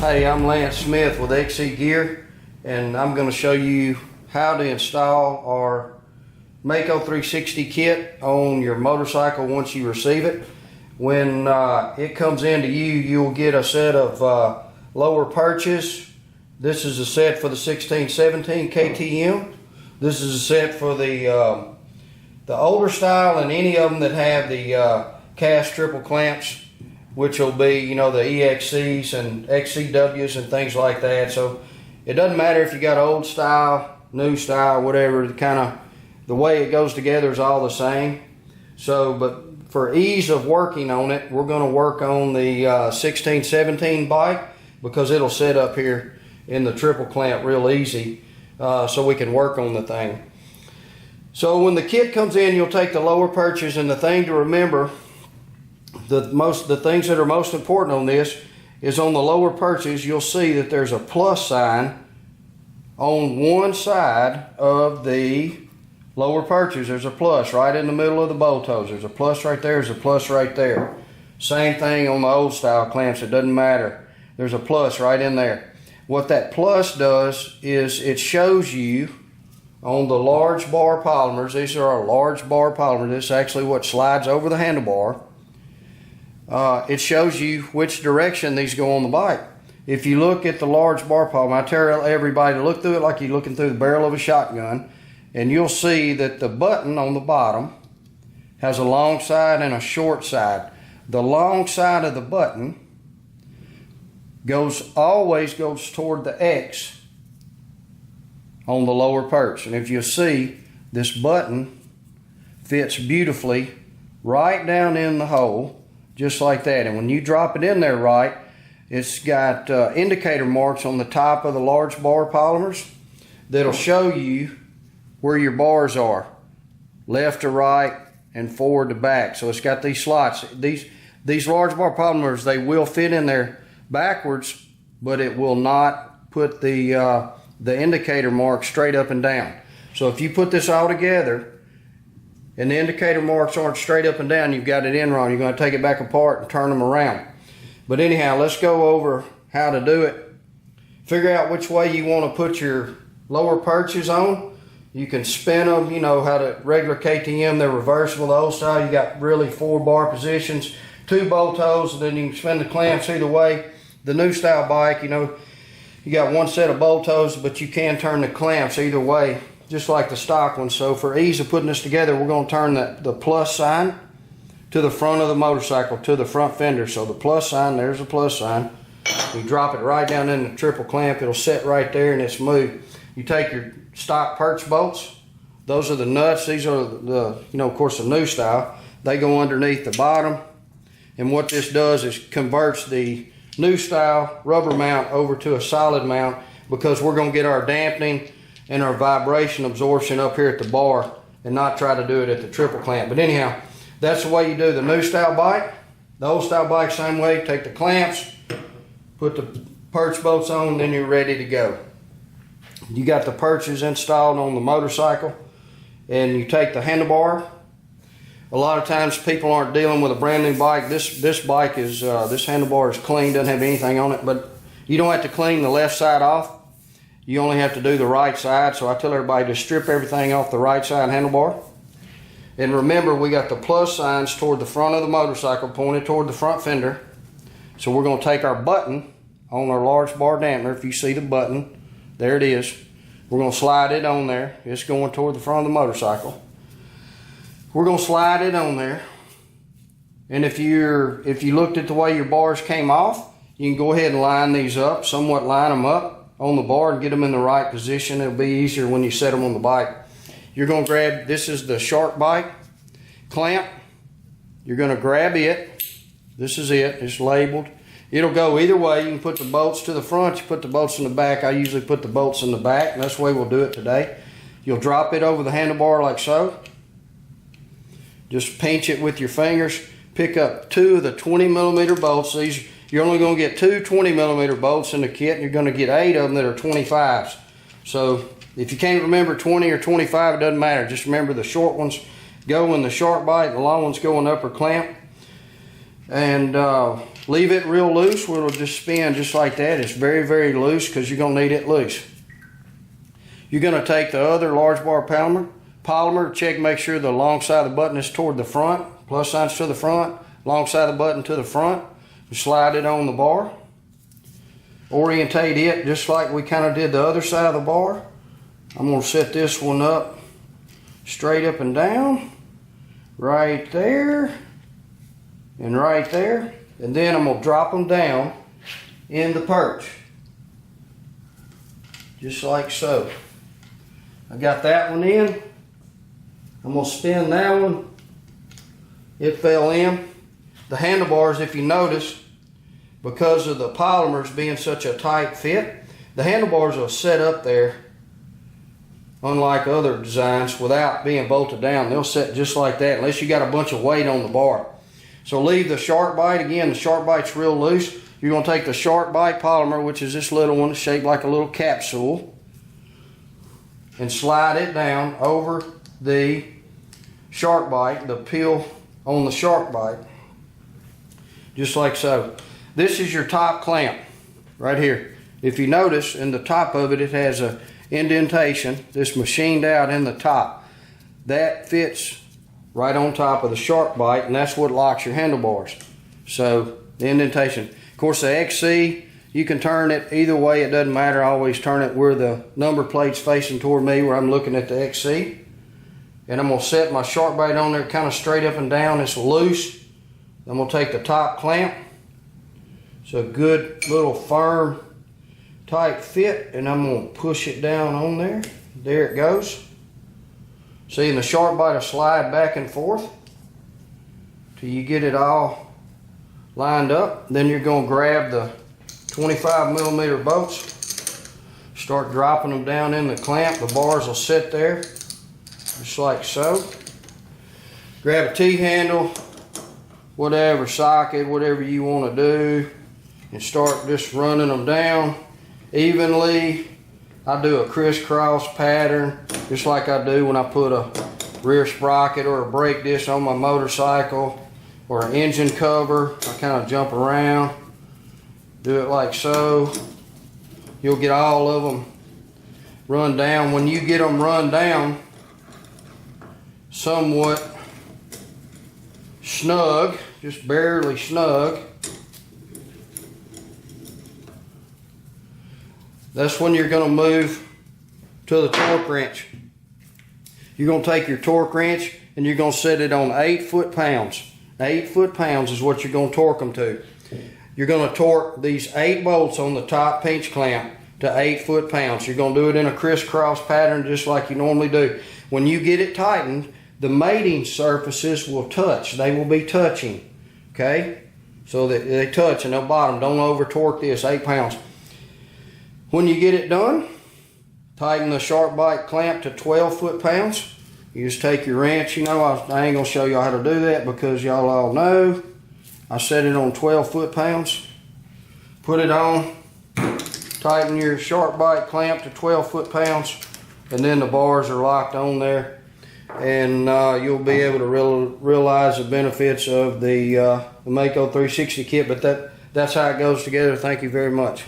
Hey, I'm Lance Smith with XCGear, and I'm going to show you how to install our MAKO 360 kit on your motorcycle once you receive it. When it comes into you, you'll get a set of lower perches. This is a set for the 16-17 KTM. This is a set for the older style, and any of them that have the cast triple clamps, which will be, you know, the EXCs and XCWs and things like that. So it doesn't matter if you got old style, new style, whatever, the way it goes together is all the same. So, but for ease of working on it, we're going to work on the 16-17 bike because it'll set up here in the triple clamp real easy, so we can work on the thing. So when the kit comes in, you'll take the lower perches, and the thing to remember, the things that are most important on this is on the lower perches, you'll see that there's a plus sign on one side of the lower perches. There's a plus right in the middle of the bolt hose. There's a plus right there, there's a plus right there. Same thing on the old style clamps, it doesn't matter. There's a plus right in there. What that plus does is it shows you on the large bar polymers, these are our large bar polymers, this is actually what slides over the handlebar. It shows you which direction these go on the bike. If you look at the large bar polymer, I tell everybody to look through it like you're looking through the barrel of a shotgun, and you'll see that the button on the bottom has a long side and a short side. The long side of the button always goes toward the X on the lower perch. And if you see, this button fits beautifully right down in the hole, just like that. And when you drop it in there right, it's got indicator marks on the top of the large bar polymers that'll show you where your bars are, left to right and forward to back. So it's got these slots. These large bar polymers, they will fit in there backwards, but it will not put the indicator mark straight up and down. So if you put this all together and the indicator marks aren't straight up and down, you've got it in wrong. You're going to take it back apart and turn them around. But anyhow, let's go over how to do it. Figure out which way you want to put your lower perches on. You can spin them, you know how to regular KTM, they're reversible. The old style, you got really 4 bar positions, 2 bolt holes, and then you can spin the clamps either way. The new style bike, you know, you got 1 set of bolt holes, but you can turn the clamps either way, just like the stock one. So for ease of putting this together, we're going to turn the plus sign to the front of the motorcycle, to the front fender. So the plus sign, there's a plus sign. You drop it right down in the triple clamp, it'll set right there and it's smooth. You take your stock perch bolts, those are the nuts. These are the, you know, of course, the new style. They go underneath the bottom. And what this does is converts the new style rubber mount over to a solid mount, because we're going to get our dampening and our vibration absorption up here at the bar and not try to do it at the triple clamp. But anyhow, that's the way you do the new style bike. The old style bike, same way. Take the clamps, put the perch bolts on, then you're ready to go. You got the perches installed on the motorcycle, and you take the handlebar. A lot of times people aren't dealing with a brand new bike. This bike is, this handlebar is clean, doesn't have anything on it, but you don't have to clean the left side off. You only have to do the right side. So I tell everybody to strip everything off the right side handlebar. And remember, we got the plus signs toward the front of the motorcycle, pointed toward the front fender. So we're going to take our button on our large bar dampener. If you see the button, there it is. We're going to slide it on there. It's going toward the front of the motorcycle. We're going to slide it on there. And if you looked at the way your bars came off, you can go ahead and line these up, somewhat line them up on the bar and get them in the right position. It'll be easier when you set them on the bike. You're going to grab, this is the Shark bike clamp. You're going to grab it. This is it. It's labeled. It'll go either way. You can put the bolts to the front, you put the bolts in the back. I usually put the bolts in the back, and that's the way we'll do it today. You'll drop it over the handlebar like so. Just pinch it with your fingers. Pick up 2 of the 20mm bolts. These, you're only going to get 2 20mm bolts in the kit, and you're going to get 8 of them that are 25s. So if you can't remember 20 or 25, it doesn't matter. Just remember the short ones go in the Shark bite, the long ones go in the upper clamp. and leave it real loose where it'll just spin just like that. It's very, very loose because you're going to need it loose. You're going to take the other large bar polymer, check, make sure the long side of the button is toward the front, plus sign's to the front, long side of the button to the front. Slide it on the bar. Orientate it just like we kind of did the other side of the bar. I'm going to set this one up straight up and down, right there, and right there. And then I'm going to drop them down in the perch, just like so. I got that one in. I'm going to spin that one. It fell in. The handlebars, if you notice, because of the polymers being such a tight fit, the handlebars will set up there, unlike other designs, without being bolted down. They'll set just like that unless you got a bunch of weight on the bar. So leave the shark bite. Again, the shark bite's real loose. You're going to take the shark bite polymer, which is this little one shaped like a little capsule, and slide it down over the shark bite, the peel on the shark bite, just like so. This is your top clamp right here. If you notice, in the top of it, it has a indentation that's machined out in the top. That fits right on top of the shark bite, and that's what locks your handlebars. So the indentation. Of course, the XC, you can turn it either way. It doesn't matter. I always turn it where the number plate's facing toward me, where I'm looking at the XC. And I'm going to set my shark bite on there kind of straight up and down. It's loose. I'm going to take the top clamp. It's a good little firm, tight fit, and I'm going to push it down on there. There it goes. See, and the shark bite will slide back and forth till you get it all lined up. Then you're going to grab the 25mm bolts, start dropping them down in the clamp. The bars will sit there just like so. Grab a T-handle, whatever socket, whatever you want to do, and start just running them down evenly. I do a crisscross pattern just like I do when I put a rear sprocket or a brake disc on my motorcycle or an engine cover. I kind of jump around, do it like so. You'll get all of them run down. When you get them run down somewhat snug, just barely snug, that's when you're going to move to the torque wrench. You're going to take your torque wrench and you're going to set it on 8 foot-pounds. 8 foot-pounds is what you're going to torque them to. You're going to torque these 8 bolts on the top pinch clamp to 8 foot-pounds. You're going to do it in a crisscross pattern just like you normally do. When you get it tightened, the mating surfaces will touch. They will be touching, okay? So that they touch and they'll bottom. Don't over torque this, 8 pounds. When you get it done, tighten the shark bite clamp to 12 foot-pounds. You just take your wrench. You know, I ain't gonna show y'all how to do that because y'all all know. I set it on 12 foot-pounds. Put it on, tighten your shark bite clamp to 12 foot-pounds, and then the bars are locked on there. And you'll be able to realize the benefits of the MAKO 360 kit, but that's how it goes together. Thank you very much.